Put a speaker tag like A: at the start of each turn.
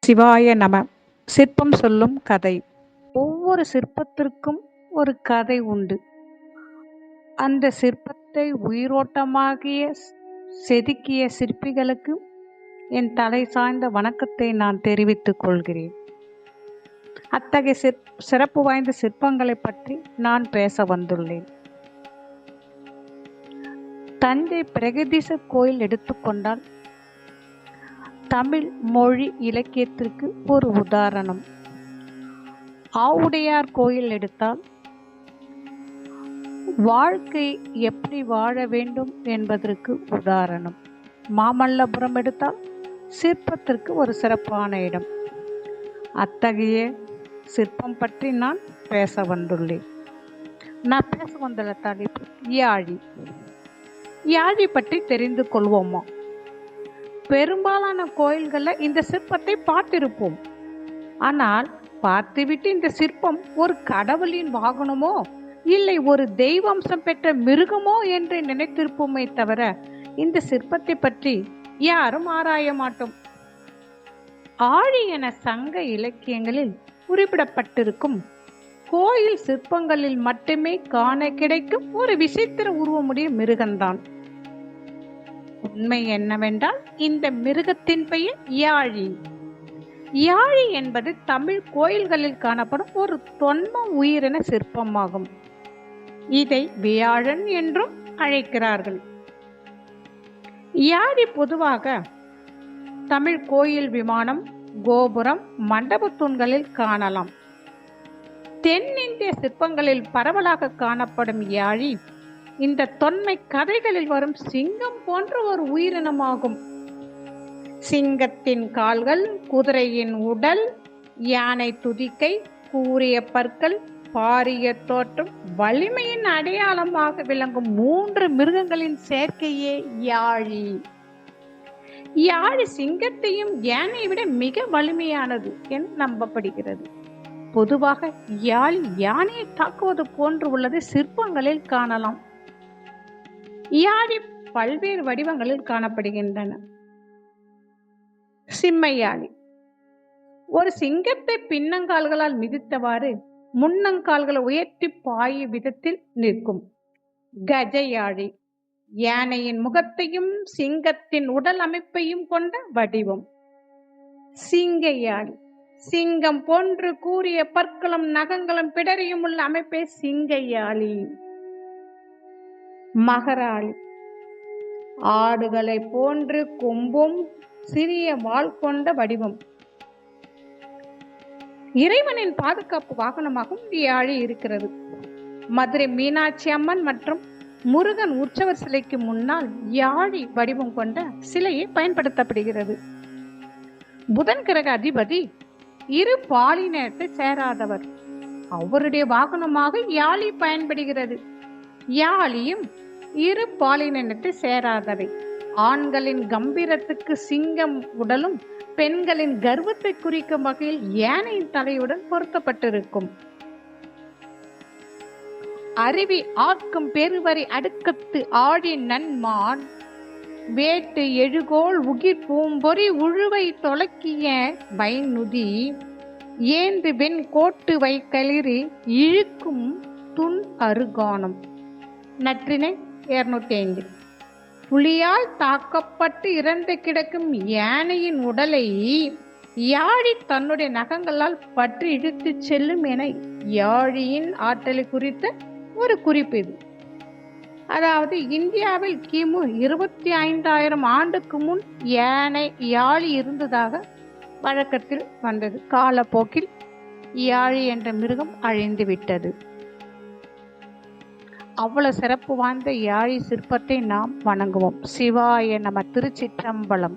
A: சிவாய நம. சிற்பம் சொல்லும் கதை. ஒவ்வொரு சிற்பத்திற்கும் ஒரு கதை உண்டு. அந்த சிற்பத்தை உயிரோட்டமாகிய செதுக்கிய சிற்பிகளுக்கு என் தலை சாய்ந்த வணக்கத்தை நான் தெரிவித்துக் கொள்கிறேன். அத்தகைய சிறப்பு வாய்ந்த சிற்பங்களை பற்றி நான் பேச வந்துள்ளேன். தஞ்சை பிரகதீசர் கோயில் எடுத்துக்கொண்டால் தமிழ் மொழி இலக்கியத்திற்கு ஒரு உதாரணம். ஆவுடையார் கோயில் எடுத்தால் வாழ்க்கை எப்படி வாழ வேண்டும் என்பதற்கு உதாரணம். மாமல்லபுரம் எடுத்தால் சிற்பத்திற்கு ஒரு சிறப்பான இடம். அத்தகைய சிற்பம் பற்றி நான் பேச வந்துள்ளேன். நான் பேச வந்துள்ள தலைப்பு யாழி. யாழி பற்றி தெரிந்து கொள்வோமா? பெரும்பாலான கோயில்களில் இந்த சிற்பத்தை பார்த்திருப்போம். ஆனால் பார்த்துவிட்டு இந்த சிற்பம் ஒரு கடவுளின் வாகனமோ இல்லை ஒரு தெய்வம்சம் பெற்ற மிருகமோ என்று நினைத்திருப்போமே தவிர இந்த சிற்பத்தை பற்றி யாரும் ஆராய மாட்டோம். ஆழி என சங்க இலக்கியங்களில் குறிப்பிடப்பட்டிருக்கும் கோயில் சிற்பங்களில் மட்டுமே காண கிடைக்கும் ஒரு விசித்திர உருவமுடைய மிருகம்தான். உண்மை என்னவென்றால் இந்த மிருகத்தின் பெயர் யாழி. யாழி என்பது தமிழ் கோயில்களில் காணப்படும் ஒரு தொன்ம உயிரின சிற்பமாகும். இதை வியாழன் என்றும் அழைக்கிறார்கள். யாழி பொதுவாக தமிழ் கோயில் விமானம், கோபுரம், மண்டப தூண்களில் காணலாம். தென்னிந்திய சிற்பங்களில் பரவலாக காணப்படும் யாழி இந்த தொன்மை கதைகளில் வரும் சிங்கம் போன்ற ஒரு உயிரினமாகும். சிங்கத்தின் கால்கள், குதிரையின் உடல், யானை துதிக்கை, கூரிய பற்கள், பாரிய தோற்றம், வலிமையின் அடையாளமாக விளங்கும் 3 மிருகங்களின் சேர்க்கையே யாழி. யாழி சிங்கத்தையும் யானையை விட மிக வலிமையானது என நம்பப்படுகிறது. பொதுவாக யாழி யானையை தாக்குவது போன்று உள்ளது சிற்பங்களில் காணலாம். யாழி பல்வேறு வடிவங்களில் காணப்படுகின்றன. சிம்ம யாழி ஒரு சிங்கத்தை பின்னங்கால்களால் மிதித்தவாறு முன்னங்கால்களை உயர்த்தி பாயும் விதத்தில் நிற்கும். கஜ யாழி யானையின் முகத்தையும் சிங்கத்தின் உடல் அமைப்பையும் கொண்ட வடிவம். சிங்க யாழி சிங்கம் போன்று கூரிய பற்களும் நகங்களும் பிடரியும் உள்ள அமைப்பே சிங்க யாழி. மகராளி ஆடுகளை போன்று கொம்பும் சிறிய வால் கொண்ட வடிவம். இறைவனின் பாதுகாப்பு வாகனமாகவும் யாழி இருக்கிறது. மதுரை மீனாட்சி அம்மன் மற்றும் முருகன் உற்சவர் சிலைக்கு முன்னால் யாழி வடிவம் கொண்ட சிலையை பயன்படுத்தப்படுகிறது. புதன் கிரக அதிபதி இரு பாலினத்தை சேராதவர். அவருடைய வாகனமாக யாழி பயன்படுகிறது. யாழியும் இரு பாலினத்தை சேராதவை. ஆண்களின் கம்பீரத்துக்கு சிங்கம் உடலும் பெண்களின் கர்வத்தை குறிக்கும் வகையில் யானையின் தலையுடன் பொருத்தப்பட்டிருக்கும். அருவி ஆர்க்கும் பெருவரை அடுக்கத்து ஆழி நன்மான் வேட்டு எழுகோள் உகிர் பூம்பொறி உழுவை தொலைக்கிய வைநுதி ஏந்து வெண் கோட்டு வைக்களிறு இழுக்கும் துன் அருகானம். நற்றினை 205. புலியால் தாக்கப்பட்டு இறந்து கிடக்கும் யானையின் உடலை யாழி தன்னுடைய நகங்களால் பற்றி இழுத்து செல்லும் என யாழியின் ஆற்றலை குறித்த ஒரு குறிப்பு இது. அதாவது இந்தியாவில் கிமு 25,000 ஆண்டுக்கு முன் யாழி இருந்ததாக வழக்கத்தில் வந்தது. காலப்போக்கில் யாழி என்ற மிருகம் அழிந்து விட்டது. அவ்வளவு சிறப்பு வாய்ந்த யாழி சிற்பத்தை நாம் வணங்குவோம். சிவாய நம. திருச்சிற்றம்பலம்.